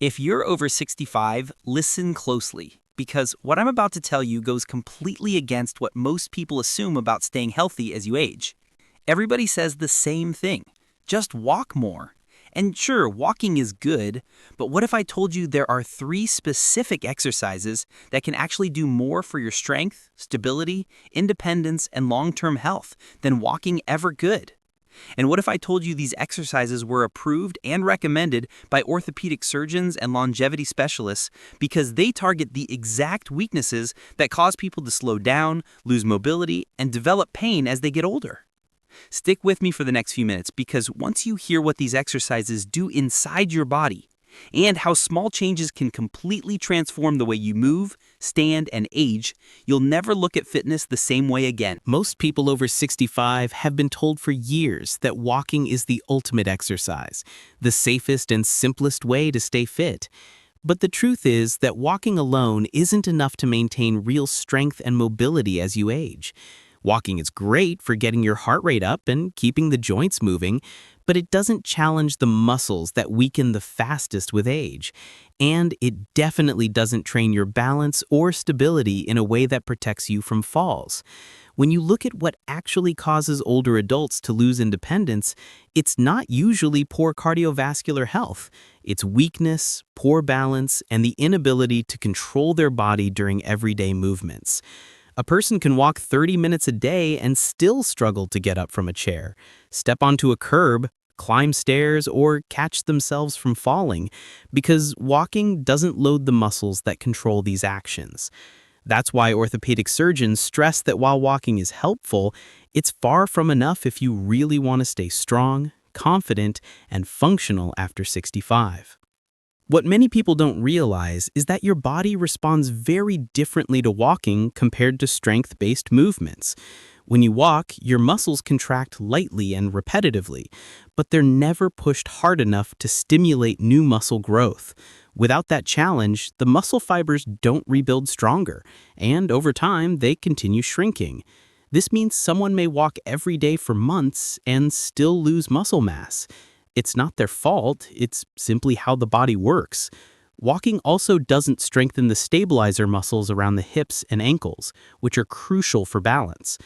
If you're over 65, listen closely, because what I'm about to tell you goes completely against what most people assume about staying healthy as you age. Everybody says the same thing: just walk more. And sure, walking is good, but what if I told you there are 3 specific exercises that can actually do more for your strength, stability, independence, and long-term health than walking ever could? And what if I told you these exercises were approved and recommended by orthopedic surgeons and longevity specialists because they target the exact weaknesses that cause people to slow down, lose mobility, and develop pain as they get older? Stick with me for the next few minutes, because once you hear what these exercises do inside your body and how small changes can completely transform the way you move, stand, and age, you'll never look at fitness the same way again. Most people over 65 have been told for years that walking is the ultimate exercise, the safest and simplest way to stay fit. But the truth is that walking alone isn't enough to maintain real strength and mobility as you age. Walking is great for getting your heart rate up and keeping the joints moving, but it doesn't challenge the muscles that weaken the fastest with age. And it definitely doesn't train your balance or stability in a way that protects you from falls. When you look at what actually causes older adults to lose independence, it's not usually poor cardiovascular health. It's weakness, poor balance, and the inability to control their body during everyday movements. A person can walk 30 minutes a day and still struggle to get up from a chair, step onto a curb, climb stairs, or catch themselves from falling, because walking doesn't load the muscles that control these actions. That's why orthopedic surgeons stress that while walking is helpful, it's far from enough if you really want to stay strong, confident, and functional after 65. What many people don't realize is that your body responds very differently to walking compared to strength-based movements. When you walk, your muscles contract lightly and repetitively, but they're never pushed hard enough to stimulate new muscle growth. Without that challenge, the muscle fibers don't rebuild stronger, and over time, they continue shrinking. This means someone may walk every day for months and still lose muscle mass. It's not their fault, it's simply how the body works. Walking also doesn't strengthen the stabilizer muscles around the hips and ankles, which are crucial for balance.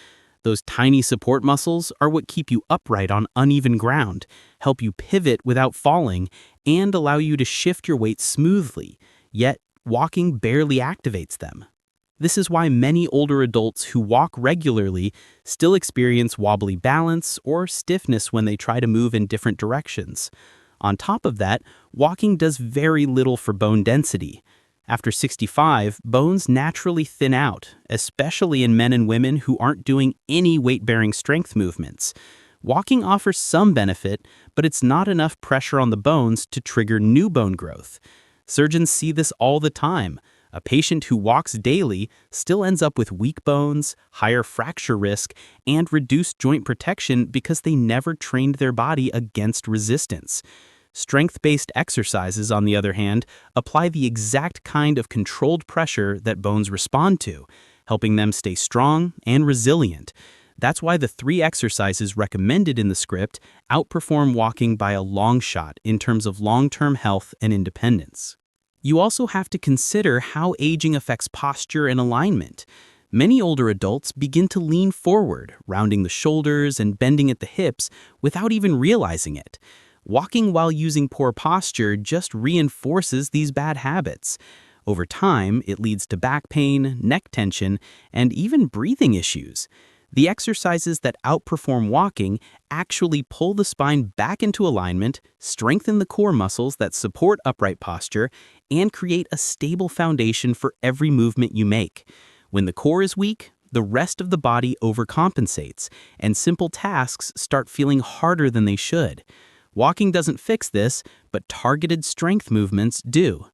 Those tiny support muscles are what keep you upright on uneven ground, help you pivot without falling, and allow you to shift your weight smoothly. Yet, walking barely activates them. This is why many older adults who walk regularly still experience wobbly balance or stiffness when they try to move in different directions. On top of that, walking does very little for bone density. After 65, bones naturally thin out, especially in men and women who aren't doing any weight-bearing strength movements. Walking offers some benefit, but it's not enough pressure on the bones to trigger new bone growth. Surgeons see this all the time. A patient who walks daily still ends up with weak bones, higher fracture risk, and reduced joint protection because they never trained their body against resistance. Strength-based exercises, on the other hand, apply the exact kind of controlled pressure that bones respond to, helping them stay strong and resilient. That's why the 3 exercises recommended in the script outperform walking by a long shot in terms of long-term health and independence. You also have to consider how aging affects posture and alignment. Many older adults begin to lean forward, rounding the shoulders and bending at the hips without even realizing it. Walking while using poor posture just reinforces these bad habits. Over time, it leads to back pain, neck tension, and even breathing issues. The exercises that outperform walking actually pull the spine back into alignment, strengthen the core muscles that support upright posture, and create a stable foundation for every movement you make. When the core is weak, the rest of the body overcompensates, and simple tasks start feeling harder than they should. Walking doesn't fix this, but targeted strength movements do.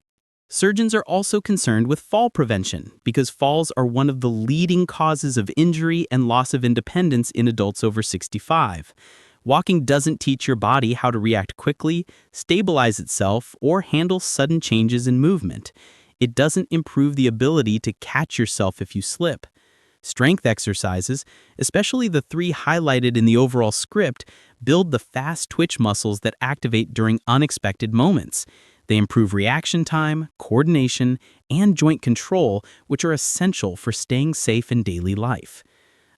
Surgeons are also concerned with fall prevention because falls are one of the leading causes of injury and loss of independence in adults over 65. Walking doesn't teach your body how to react quickly, stabilize itself, or handle sudden changes in movement. It doesn't improve the ability to catch yourself if you slip. Strength exercises, especially the 3 highlighted in the overall script, build the fast twitch muscles that activate during unexpected moments. They improve reaction time, coordination, and joint control, which are essential for staying safe in daily life.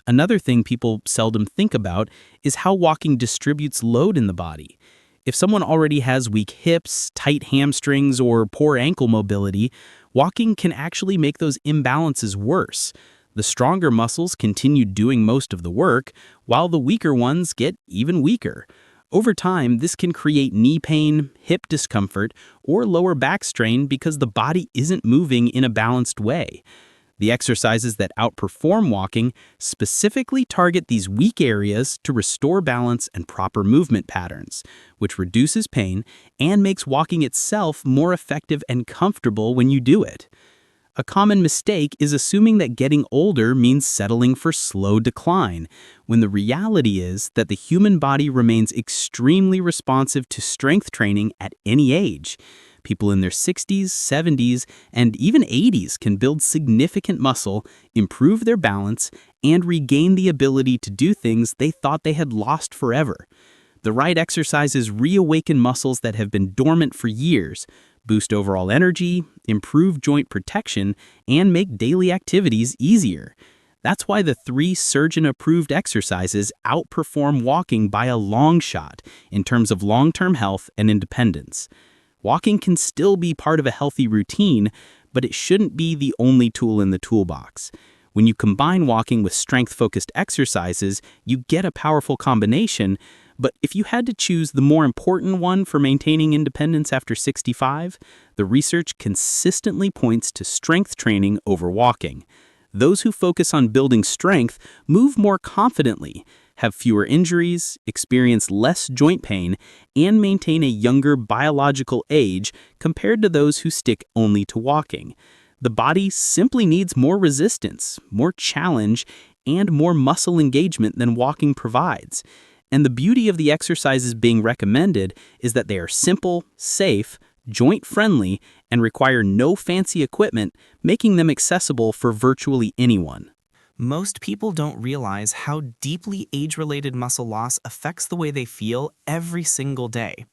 Another thing people seldom think about is how walking distributes load in the body. If someone already has weak hips, tight hamstrings, or poor ankle mobility, walking can actually make those imbalances worse. The stronger muscles continue doing most of the work, while the weaker ones get even weaker. Over time, this can create knee pain, hip discomfort, or lower back strain because the body isn't moving in a balanced way. The exercises that outperform walking specifically target these weak areas to restore balance and proper movement patterns, which reduces pain and makes walking itself more effective and comfortable when you do it. A common mistake is assuming that getting older means settling for slow decline, when the reality is that the human body remains extremely responsive to strength training at any age. People in their 60s, 70s, and even 80s can build significant muscle, improve their balance, and regain the ability to do things they thought they had lost forever. The right exercises reawaken muscles that have been dormant for years, boost overall energy, improve joint protection, and make daily activities easier. That's why the 3 surgeon-approved exercises outperform walking by a long shot in terms of long-term health and independence. Walking can still be part of a healthy routine, but it shouldn't be the only tool in the toolbox. When you combine walking with strength-focused exercises, you get a powerful combination, but if you had to choose the more important one for maintaining independence after 65, the research consistently points to strength training over walking. Those who focus on building strength move more confidently, have fewer injuries, experience less joint pain, and maintain a younger biological age compared to those who stick only to walking. The body simply needs more resistance, more challenge, and more muscle engagement than walking provides. And the beauty of the exercises being recommended is that they are simple, safe, joint-friendly, and require no fancy equipment, making them accessible for virtually anyone. Most people don't realize how deeply age-related muscle loss affects the way they feel every single day.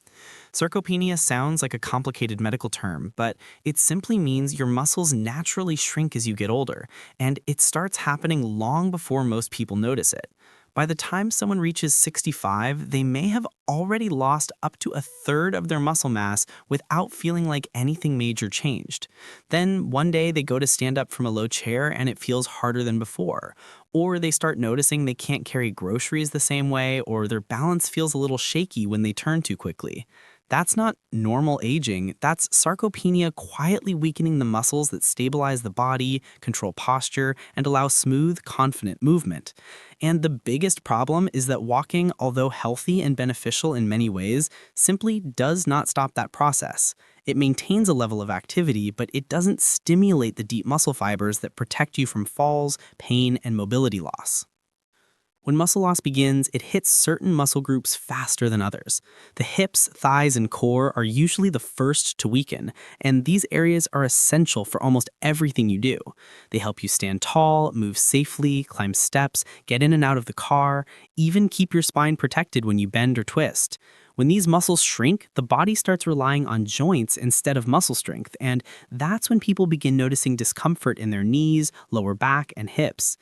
Sarcopenia sounds like a complicated medical term, but it simply means your muscles naturally shrink as you get older, and it starts happening long before most people notice it. By the time someone reaches 65, they may have already lost up to a third of their muscle mass without feeling like anything major changed. Then one day they go to stand up from a low chair and it feels harder than before. Or they start noticing they can't carry groceries the same way, or their balance feels a little shaky when they turn too quickly. That's not normal aging, that's sarcopenia quietly weakening the muscles that stabilize the body, control posture, and allow smooth, confident movement. And the biggest problem is that walking, although healthy and beneficial in many ways, simply does not stop that process. It maintains a level of activity, but it doesn't stimulate the deep muscle fibers that protect you from falls, pain, and mobility loss. When muscle loss begins, it hits certain muscle groups faster than others. The hips, thighs, and core are usually the first to weaken, and these areas are essential for almost everything you do. They help you stand tall, move safely, climb steps, get in and out of the car, even keep your spine protected when you bend or twist. When these muscles shrink, the body starts relying on joints instead of muscle strength, and that's when people begin noticing discomfort in their knees, lower back, and hips.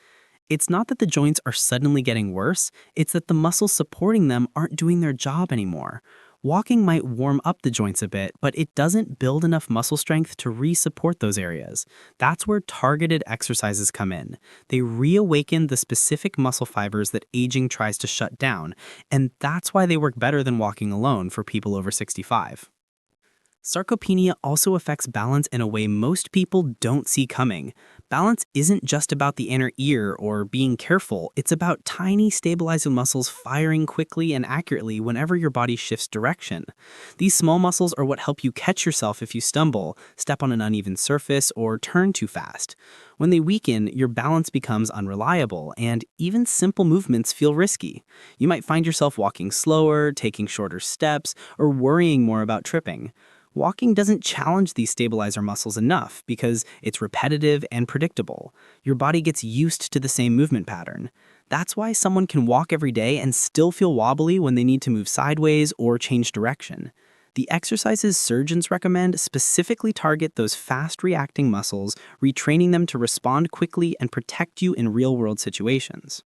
It's not that the joints are suddenly getting worse, it's that the muscles supporting them aren't doing their job anymore. Walking might warm up the joints a bit, but it doesn't build enough muscle strength to re-support those areas. That's where targeted exercises come in. They reawaken the specific muscle fibers that aging tries to shut down, and that's why they work better than walking alone for people over 65. Sarcopenia also affects balance in a way most people don't see coming. Balance isn't just about the inner ear or being careful, it's about tiny stabilizing muscles firing quickly and accurately whenever your body shifts direction. These small muscles are what help you catch yourself if you stumble, step on an uneven surface, or turn too fast. When they weaken, your balance becomes unreliable, and even simple movements feel risky. You might find yourself walking slower, taking shorter steps, or worrying more about tripping. Walking doesn't challenge these stabilizer muscles enough because it's repetitive and predictable. Your body gets used to the same movement pattern. That's why someone can walk every day and still feel wobbly when they need to move sideways or change direction. The exercises surgeons recommend specifically target those fast-reacting muscles, retraining them to respond quickly and protect you in real-world situations.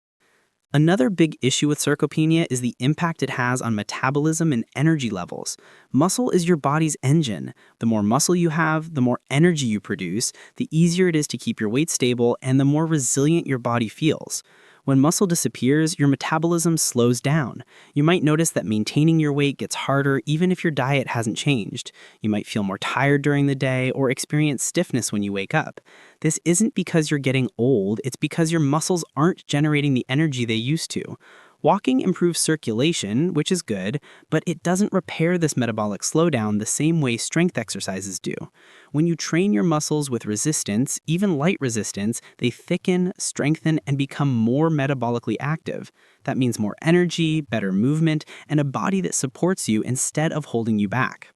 Another big issue with sarcopenia is the impact it has on metabolism and energy levels. Muscle is your body's engine. The more muscle you have, the more energy you produce, the easier it is to keep your weight stable, and the more resilient your body feels. When muscle disappears, your metabolism slows down. You might notice that maintaining your weight gets harder even if your diet hasn't changed. You might feel more tired during the day or experience stiffness when you wake up. This isn't because you're getting old, it's because your muscles aren't generating the energy they used to. Walking improves circulation, which is good, but it doesn't repair this metabolic slowdown the same way strength exercises do. When you train your muscles with resistance, even light resistance, they thicken, strengthen, and become more metabolically active. That means more energy, better movement, and a body that supports you instead of holding you back.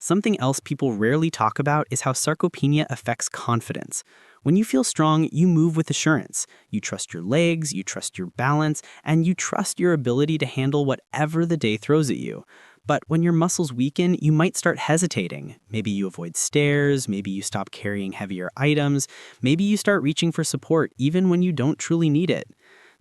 Something else people rarely talk about is how sarcopenia affects confidence. When you feel strong, you move with assurance. You trust your legs, you trust your balance, and you trust your ability to handle whatever the day throws at you. But when your muscles weaken, you might start hesitating. Maybe you avoid stairs, maybe you stop carrying heavier items, maybe you start reaching for support even when you don't truly need it.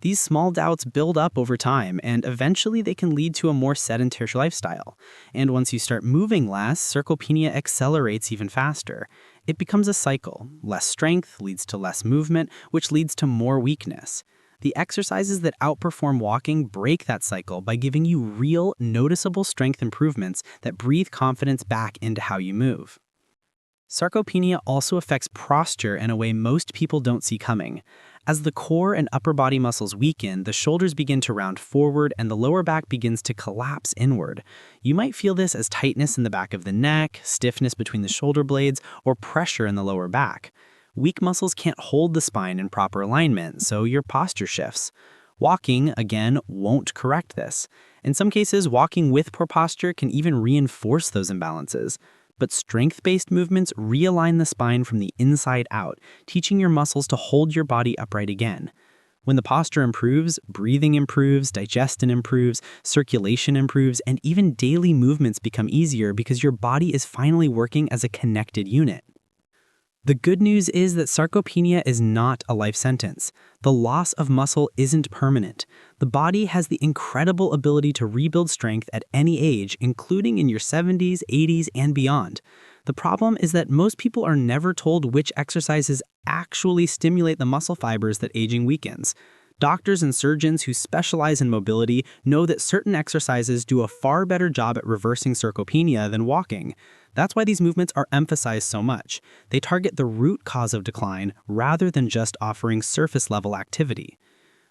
These small doubts build up over time, and eventually they can lead to a more sedentary lifestyle. And once you start moving less, sarcopenia accelerates even faster. It becomes a cycle. Less strength leads to less movement, which leads to more weakness. The exercises that outperform walking break that cycle by giving you real, noticeable strength improvements that breathe confidence back into how you move. Sarcopenia also affects posture in a way most people don't see coming. As the core and upper body muscles weaken, the shoulders begin to round forward and the lower back begins to collapse inward. You might feel this as tightness in the back of the neck, stiffness between the shoulder blades, or pressure in the lower back. Weak muscles can't hold the spine in proper alignment, so your posture shifts. Walking, again, won't correct this. In some cases, walking with poor posture can even reinforce those imbalances. But strength-based movements realign the spine from the inside out, teaching your muscles to hold your body upright again. When the posture improves, breathing improves, digestion improves, circulation improves, and even daily movements become easier because your body is finally working as a connected unit. The good news is that sarcopenia is not a life sentence. The loss of muscle isn't permanent. The body has the incredible ability to rebuild strength at any age, including in your 70s, 80s, and beyond. The problem is that most people are never told which exercises actually stimulate the muscle fibers that aging weakens. Doctors and surgeons who specialize in mobility know that certain exercises do a far better job at reversing sarcopenia than walking. That's why these movements are emphasized so much. They target the root cause of decline rather than just offering surface-level activity.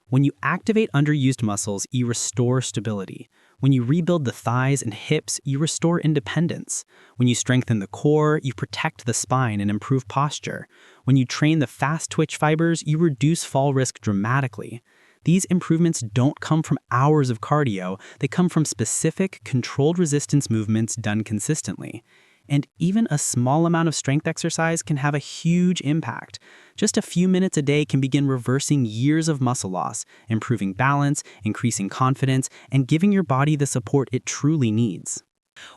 When you activate underused muscles, you restore stability. When you rebuild the thighs and hips, you restore independence. When you strengthen the core, you protect the spine and improve posture. When you train the fast-twitch fibers, you reduce fall risk dramatically. These improvements don't come from hours of cardio, they come from specific, controlled resistance movements done consistently. And even a small amount of strength exercise can have a huge impact. Just a few minutes a day can begin reversing years of muscle loss, improving balance, increasing confidence, and giving your body the support it truly needs.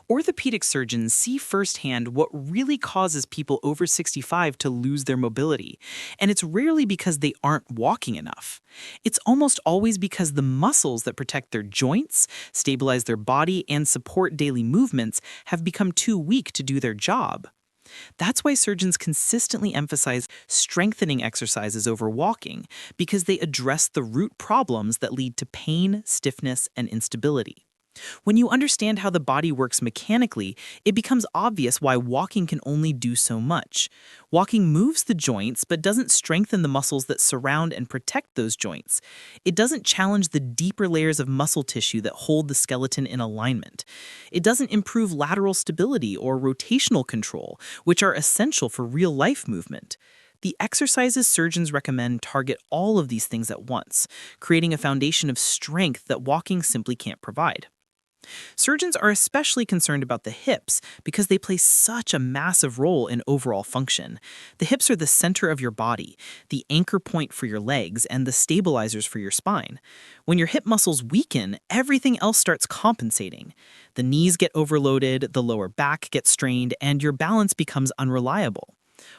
Orthopedic surgeons see firsthand what really causes people over 65 to lose their mobility, and it's rarely because they aren't walking enough. It's almost always because the muscles that protect their joints, stabilize their body, and support daily movements have become too weak to do their job. That's why surgeons consistently emphasize strengthening exercises over walking, because they address the root problems that lead to pain, stiffness, and instability. When you understand how the body works mechanically, it becomes obvious why walking can only do so much. Walking moves the joints but doesn't strengthen the muscles that surround and protect those joints. It doesn't challenge the deeper layers of muscle tissue that hold the skeleton in alignment. It doesn't improve lateral stability or rotational control, which are essential for real-life movement. The exercises surgeons recommend target all of these things at once, creating a foundation of strength that walking simply can't provide. Surgeons are especially concerned about the hips because they play such a massive role in overall function. The hips are the center of your body, the anchor point for your legs, and the stabilizers for your spine. When your hip muscles weaken, everything else starts compensating. The knees get overloaded, the lower back gets strained, and your balance becomes unreliable.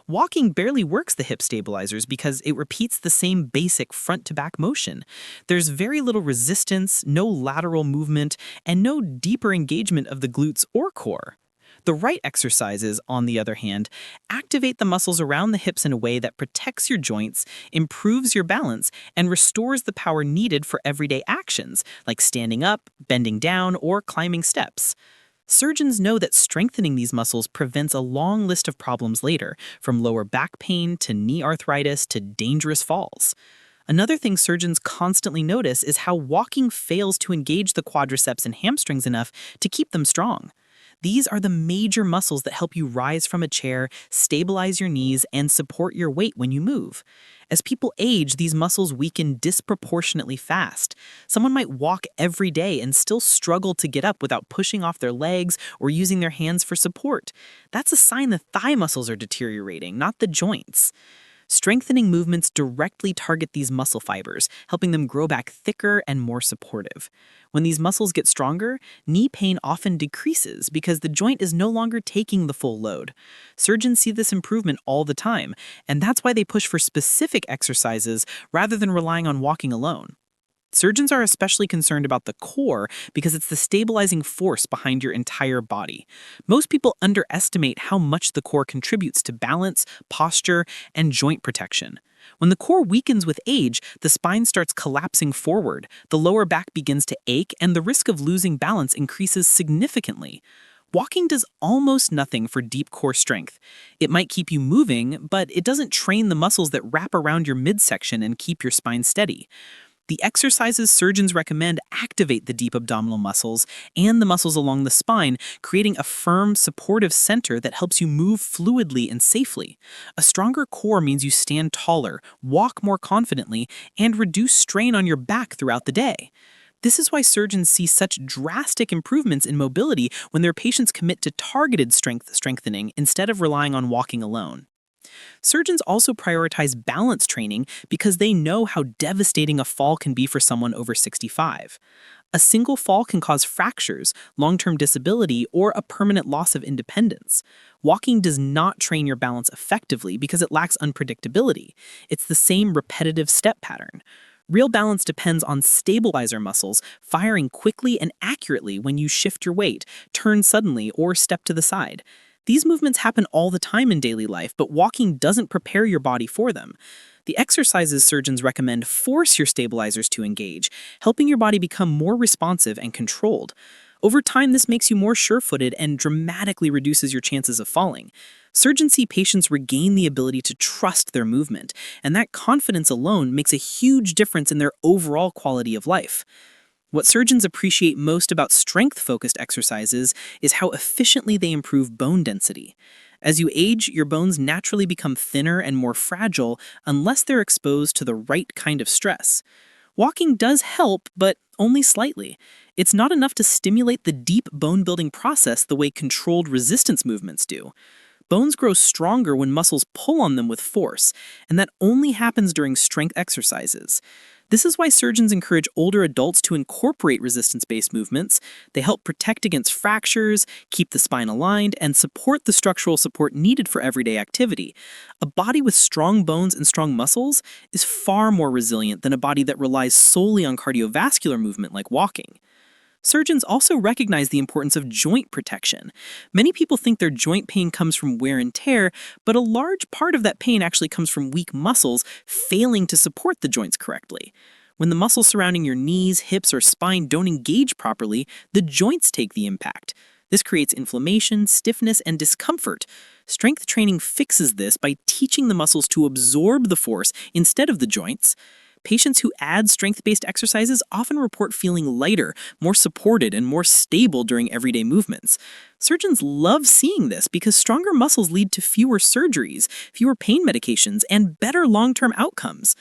Walking barely works the hip stabilizers because it repeats the same basic front-to-back motion. There's very little resistance, no lateral movement, and no deeper engagement of the glutes or core. The right exercises, on the other hand, activate the muscles around the hips in a way that protects your joints, improves your balance, and restores the power needed for everyday actions, like standing up, bending down, or climbing steps. Surgeons know that strengthening these muscles prevents a long list of problems later, from lower back pain to knee arthritis to dangerous falls. Another thing surgeons constantly notice is how walking fails to engage the quadriceps and hamstrings enough to keep them strong. These are the major muscles that help you rise from a chair, stabilize your knees, and support your weight when you move. As people age, these muscles weaken disproportionately fast. Someone might walk every day and still struggle to get up without pushing off their legs or using their hands for support. That's a sign the thigh muscles are deteriorating, not the joints. Strengthening movements directly target these muscle fibers, helping them grow back thicker and more supportive. When these muscles get stronger, knee pain often decreases because the joint is no longer taking the full load. Surgeons see this improvement all the time, and that's why they push for specific exercises rather than relying on walking alone. Surgeons are especially concerned about the core because it's the stabilizing force behind your entire body. Most people underestimate how much the core contributes to balance, posture, and joint protection. When the core weakens with age, the spine starts collapsing forward, the lower back begins to ache, and the risk of losing balance increases significantly. Walking does almost nothing for deep core strength. It might keep you moving, but it doesn't train the muscles that wrap around your midsection and keep your spine steady. The exercises surgeons recommend activate the deep abdominal muscles and the muscles along the spine, creating a firm, supportive center that helps you move fluidly and safely. A stronger core means you stand taller, walk more confidently, and reduce strain on your back throughout the day. This is why surgeons see such drastic improvements in mobility when their patients commit to targeted strengthening instead of relying on walking alone. Surgeons also prioritize balance training because they know how devastating a fall can be for someone over 65. A single fall can cause fractures, long-term disability, or a permanent loss of independence. Walking does not train your balance effectively because it lacks unpredictability. It's the same repetitive step pattern. Real balance depends on stabilizer muscles firing quickly and accurately when you shift your weight, turn suddenly, or step to the side. These movements happen all the time in daily life, but walking doesn't prepare your body for them. The exercises surgeons recommend force your stabilizers to engage, helping your body become more responsive and controlled. Over time, this makes you more sure-footed and dramatically reduces your chances of falling. Surgeons see patients regain the ability to trust their movement, and that confidence alone makes a huge difference in their overall quality of life. What surgeons appreciate most about strength-focused exercises is how efficiently they improve bone density. As you age, your bones naturally become thinner and more fragile unless they're exposed to the right kind of stress. Walking does help, but only slightly. It's not enough to stimulate the deep bone-building process the way controlled resistance movements do. Bones grow stronger when muscles pull on them with force, and that only happens during strength exercises. This is why surgeons encourage older adults to incorporate resistance-based movements. They help protect against fractures, keep the spine aligned, and support the structural support needed for everyday activity. A body with strong bones and strong muscles is far more resilient than a body that relies solely on cardiovascular movement like walking. Surgeons also recognize the importance of joint protection. Many people think their joint pain comes from wear and tear, but a large part of that pain actually comes from weak muscles failing to support the joints correctly. When the muscles surrounding your knees, hips, or spine don't engage properly, the joints take the impact. This creates inflammation, stiffness, and discomfort. Strength training fixes this by teaching the muscles to absorb the force instead of the joints. Patients who add strength-based exercises often report feeling lighter, more supported, and more stable during everyday movements. Surgeons love seeing this because stronger muscles lead to fewer surgeries, fewer pain medications, and better long-term outcomes.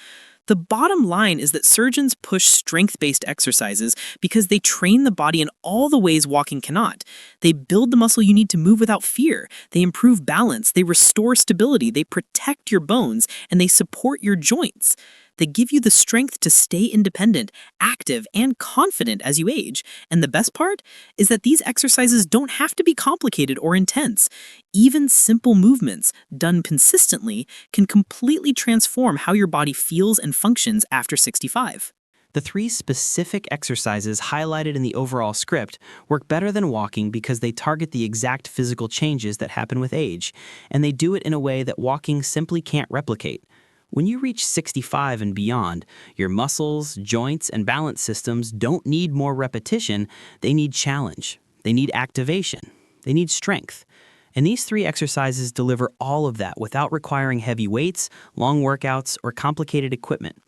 The bottom line is that surgeons push strength-based exercises because they train the body in all the ways walking cannot. They build the muscle you need to move without fear. They improve balance. They restore stability. They protect your bones, and they support your joints. They give you the strength to stay independent, active, and confident as you age. And the best part is that these exercises don't have to be complicated or intense. Even simple movements, done consistently, can completely transform how your body feels and functions after 65. The 3 specific exercises highlighted in the overall script work better than walking because they target the exact physical changes that happen with age, and they do it in a way that walking simply can't replicate. When you reach 65 and beyond, your muscles, joints, and balance systems don't need more repetition, they need challenge. They need activation. They need strength. And these 3 exercises deliver all of that without requiring heavy weights, long workouts, or complicated equipment.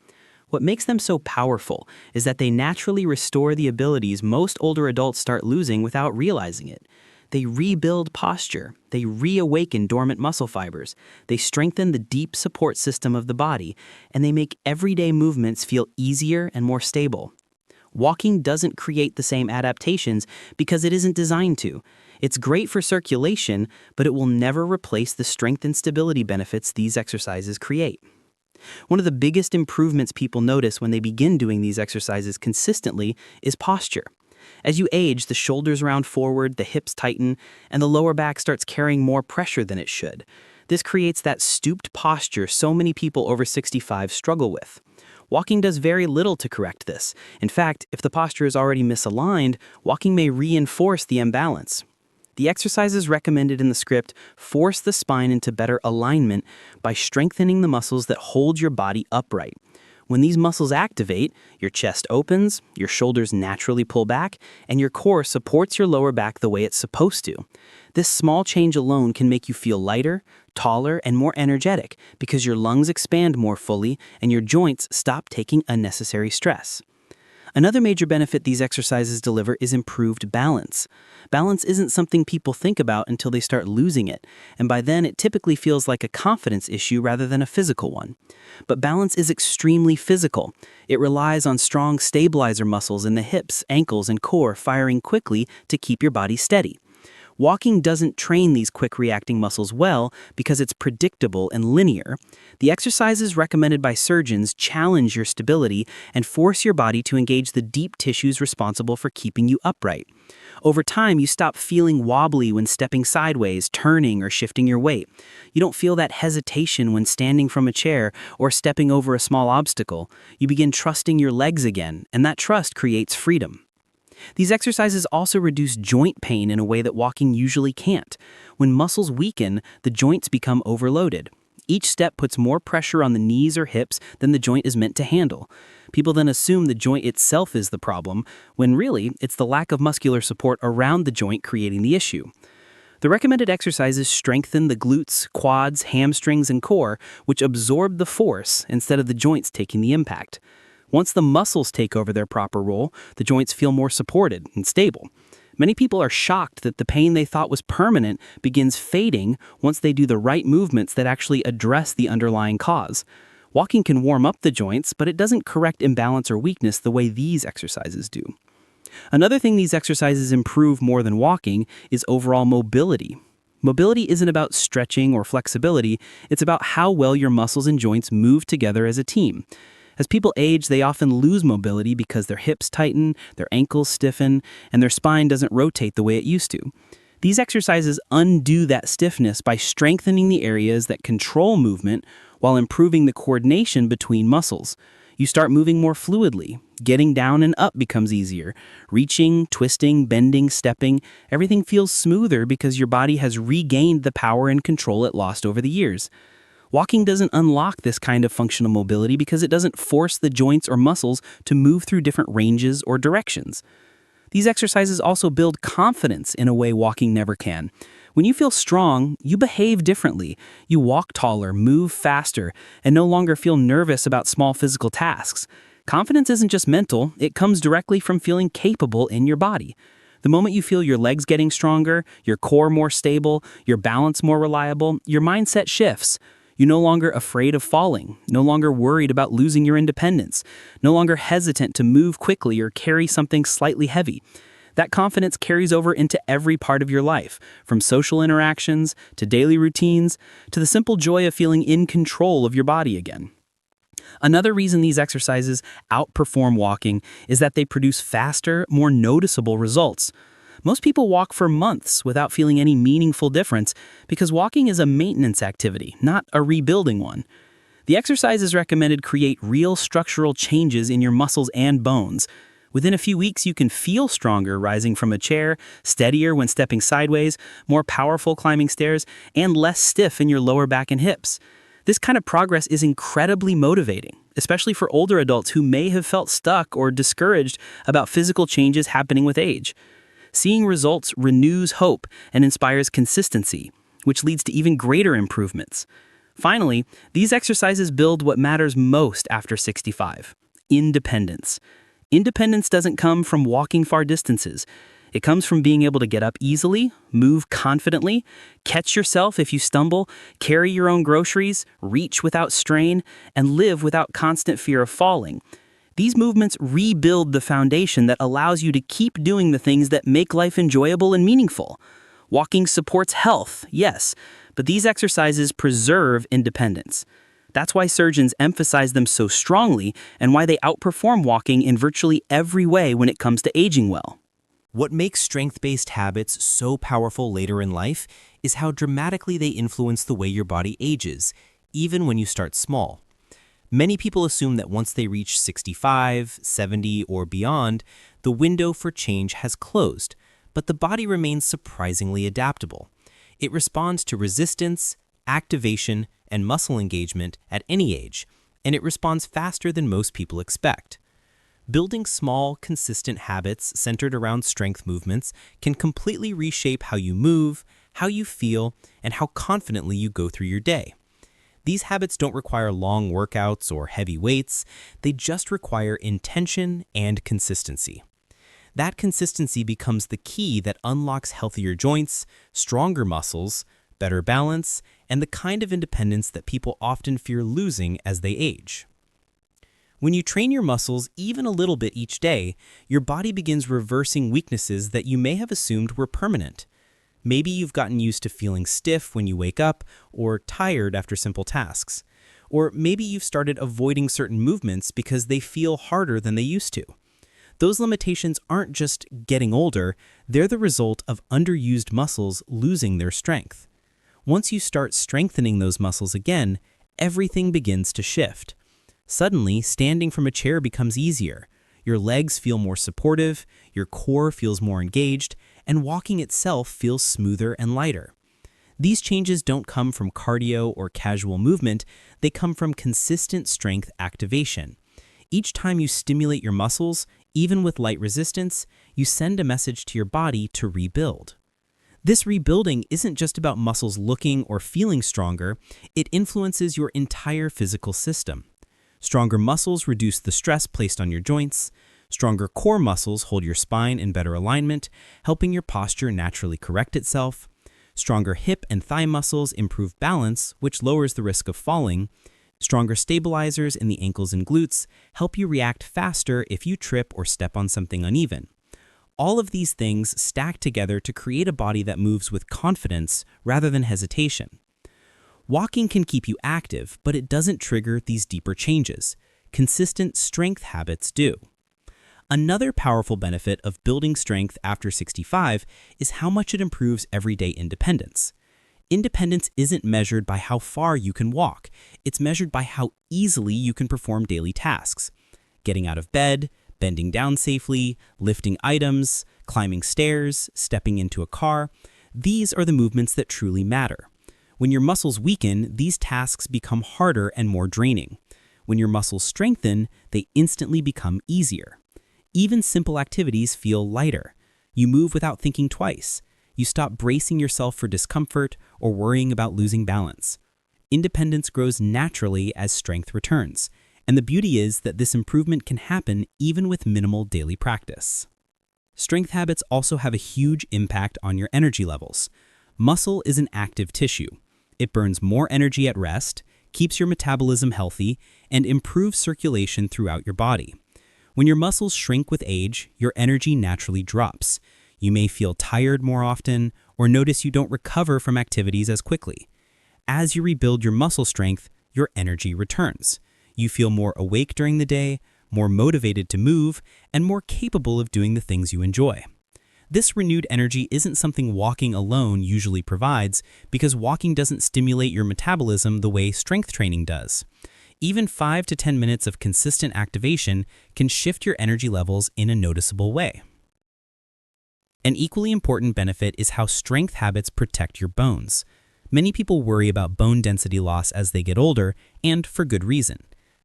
What makes them so powerful is that they naturally restore the abilities most older adults start losing without realizing it. They rebuild posture, they reawaken dormant muscle fibers, they strengthen the deep support system of the body, and they make everyday movements feel easier and more stable. Walking doesn't create the same adaptations because it isn't designed to. It's great for circulation, but it will never replace the strength and stability benefits these exercises create. One of the biggest improvements people notice when they begin doing these exercises consistently is posture. As you age, the shoulders round forward, the hips tighten, and the lower back starts carrying more pressure than it should. This creates that stooped posture so many people over 65 struggle with. Walking does very little to correct this. In fact, if the posture is already misaligned, walking may reinforce the imbalance. The exercises recommended in the script force the spine into better alignment by strengthening the muscles that hold your body upright. When these muscles activate, your chest opens, your shoulders naturally pull back, and your core supports your lower back the way it's supposed to. This small change alone can make you feel lighter, taller, and more energetic because your lungs expand more fully and your joints stop taking unnecessary stress. Another major benefit these exercises deliver is improved balance. Balance isn't something people think about until they start losing it, and by then it typically feels like a confidence issue rather than a physical one. But balance is extremely physical. It relies on strong stabilizer muscles in the hips, ankles, and core firing quickly to keep your body steady. Walking doesn't train these quick-reacting muscles well because it's predictable and linear. The exercises recommended by surgeons challenge your stability and force your body to engage the deep tissues responsible for keeping you upright. Over time, you stop feeling wobbly when stepping sideways, turning, or shifting your weight. You don't feel that hesitation when standing from a chair or stepping over a small obstacle. You begin trusting your legs again, and that trust creates freedom. These exercises also reduce joint pain in a way that walking usually can't. When muscles weaken, the joints become overloaded. Each step puts more pressure on the knees or hips than the joint is meant to handle. People then assume the joint itself is the problem, when really, it's the lack of muscular support around the joint creating the issue. The recommended exercises strengthen the glutes, quads, hamstrings, and core, which absorb the force instead of the joints taking the impact. Once the muscles take over their proper role, the joints feel more supported and stable. Many people are shocked that the pain they thought was permanent begins fading once they do the right movements that actually address the underlying cause. Walking can warm up the joints, but it doesn't correct imbalance or weakness the way these exercises do. Another thing these exercises improve more than walking is overall mobility. Mobility isn't about stretching or flexibility, it's about how well your muscles and joints move together as a team. As people age, they often lose mobility because their hips tighten, their ankles stiffen, and their spine doesn't rotate the way it used to. These exercises undo that stiffness by strengthening the areas that control movement while improving the coordination between muscles. You start moving more fluidly. Getting down and up becomes easier. Reaching, twisting, bending, stepping, everything feels smoother because your body has regained the power and control it lost over the years. Walking doesn't unlock this kind of functional mobility because it doesn't force the joints or muscles to move through different ranges or directions. These exercises also build confidence in a way walking never can. When you feel strong, you behave differently. You walk taller, move faster, and no longer feel nervous about small physical tasks. Confidence isn't just mental, it comes directly from feeling capable in your body. The moment you feel your legs getting stronger, your core more stable, your balance more reliable, your mindset shifts. You're no longer afraid of falling, no longer worried about losing your independence, no longer hesitant to move quickly or carry something slightly heavy. That confidence carries over into every part of your life, from social interactions to daily routines to the simple joy of feeling in control of your body again. Another reason these exercises outperform walking is that they produce faster, more noticeable results. Most people walk for months without feeling any meaningful difference because walking is a maintenance activity, not a rebuilding one. The exercises recommended create real structural changes in your muscles and bones. Within a few weeks, you can feel stronger rising from a chair, steadier when stepping sideways, more powerful climbing stairs, and less stiff in your lower back and hips. This kind of progress is incredibly motivating, especially for older adults who may have felt stuck or discouraged about physical changes happening with age. Seeing results renews hope and inspires consistency, which leads to even greater improvements. Finally, these exercises build what matters most after 65: independence. Independence doesn't come from walking far distances. It comes from being able to get up easily, move confidently, catch yourself if you stumble, carry your own groceries, reach without strain, and live without constant fear of falling. These movements rebuild the foundation that allows you to keep doing the things that make life enjoyable and meaningful. Walking supports health, yes, but these exercises preserve independence. That's why surgeons emphasize them so strongly and why they outperform walking in virtually every way when it comes to aging well. What makes strength-based habits so powerful later in life is how dramatically they influence the way your body ages, even when you start small. Many people assume that once they reach 65, 70, or beyond, the window for change has closed, but the body remains surprisingly adaptable. It responds to resistance, activation, and muscle engagement at any age, and it responds faster than most people expect. Building small, consistent habits centered around strength movements can completely reshape how you move, how you feel, and how confidently you go through your day. These habits don't require long workouts or heavy weights, they just require intention and consistency. That consistency becomes the key that unlocks healthier joints, stronger muscles, better balance, and the kind of independence that people often fear losing as they age. When you train your muscles even a little bit each day, your body begins reversing weaknesses that you may have assumed were permanent. Maybe you've gotten used to feeling stiff when you wake up or tired after simple tasks. Or maybe you've started avoiding certain movements because they feel harder than they used to. Those limitations aren't just getting older, they're the result of underused muscles losing their strength. Once you start strengthening those muscles again, everything begins to shift. Suddenly, standing from a chair becomes easier. Your legs feel more supportive, your core feels more engaged, and walking itself feels smoother and lighter. These changes don't come from cardio or casual movement, they come from consistent strength activation. Each time you stimulate your muscles, even with light resistance, you send a message to your body to rebuild. This rebuilding isn't just about muscles looking or feeling stronger, it influences your entire physical system. Stronger muscles reduce the stress placed on your joints. Stronger core muscles hold your spine in better alignment, helping your posture naturally correct itself. Stronger hip and thigh muscles improve balance, which lowers the risk of falling. Stronger stabilizers in the ankles and glutes help you react faster if you trip or step on something uneven. All of these things stack together to create a body that moves with confidence rather than hesitation. Walking can keep you active, but it doesn't trigger these deeper changes. Consistent strength habits do. Another powerful benefit of building strength after 65 is how much it improves everyday independence. Independence isn't measured by how far you can walk, it's measured by how easily you can perform daily tasks. Getting out of bed, bending down safely, lifting items, climbing stairs, stepping into a car, these are the movements that truly matter. When your muscles weaken, these tasks become harder and more draining. When your muscles strengthen, they instantly become easier. Even simple activities feel lighter. You move without thinking twice. You stop bracing yourself for discomfort or worrying about losing balance. Independence grows naturally as strength returns, and the beauty is that this improvement can happen even with minimal daily practice. Strength habits also have a huge impact on your energy levels. Muscle is an active tissue. It burns more energy at rest, keeps your metabolism healthy, and improves circulation throughout your body. When your muscles shrink with age, your energy naturally drops. You may feel tired more often or notice you don't recover from activities as quickly. As you rebuild your muscle strength, your energy returns. You feel more awake during the day, more motivated to move, and more capable of doing the things you enjoy. This renewed energy isn't something walking alone usually provides because walking doesn't stimulate your metabolism the way strength training does. Even 5 to 10 minutes of consistent activation can shift your energy levels in a noticeable way. An equally important benefit is how strength habits protect your bones. Many people worry about bone density loss as they get older, and for good reason.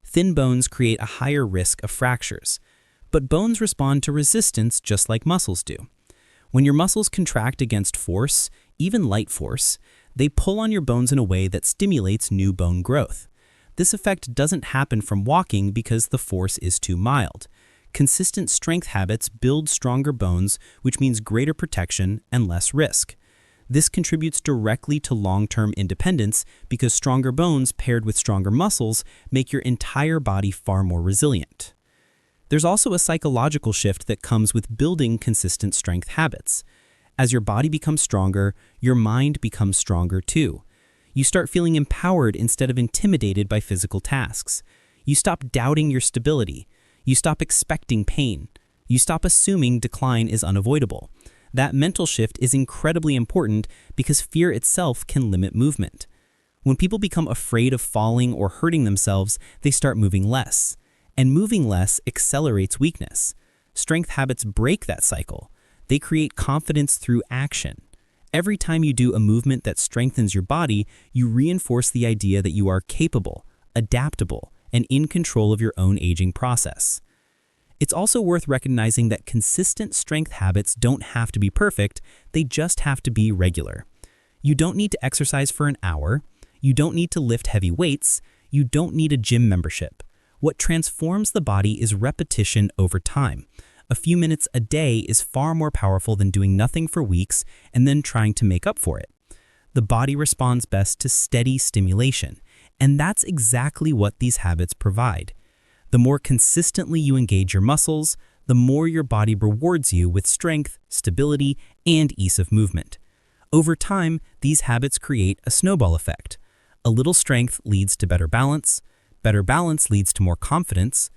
Thin bones create a higher risk of fractures. But bones respond to resistance just like muscles do. When your muscles contract against force, even light force, they pull on your bones in a way that stimulates new bone growth. This effect doesn't happen from walking because the force is too mild. Consistent strength habits build stronger bones, which means greater protection and less risk. This contributes directly to long-term independence because stronger bones paired with stronger muscles make your entire body far more resilient. There's also a psychological shift that comes with building consistent strength habits. As your body becomes stronger, your mind becomes stronger too. You start feeling empowered instead of intimidated by physical tasks. You stop doubting your stability. You stop expecting pain. You stop assuming decline is unavoidable. That mental shift is incredibly important because fear itself can limit movement. When people become afraid of falling or hurting themselves, they start moving less. And moving less accelerates weakness. Strength habits break that cycle. They create confidence through action. Every time you do a movement that strengthens your body, you reinforce the idea that you are capable, adaptable, and in control of your own aging process. It's also worth recognizing that consistent strength habits don't have to be perfect, they just have to be regular. You don't need to exercise for an hour. You don't need to lift heavy weights. You don't need a gym membership. What transforms the body is repetition over time. A few minutes a day is far more powerful than doing nothing for weeks and then trying to make up for it. The body responds best to steady stimulation, and that's exactly what these habits provide. The more consistently you engage your muscles, the more your body rewards you with strength, stability, and ease of movement. Over time, these habits create a snowball effect. A little strength leads to better balance leads to more confidence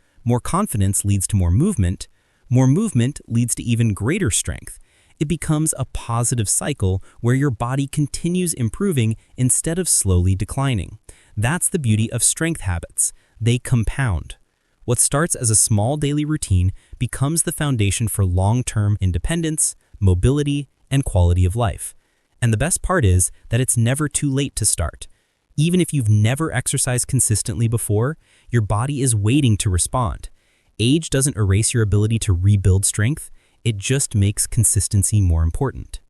leads to more movement leads to even greater strength. It becomes a positive cycle where your body continues improving instead of slowly declining. That's the beauty of strength habits. They compound. What starts as a small daily routine becomes the foundation for long-term independence, mobility, and quality of life. And the best part is that it's never too late to start. Even if you've never exercised consistently before, your body is waiting to respond. Age doesn't erase your ability to rebuild strength, it just makes consistency more important.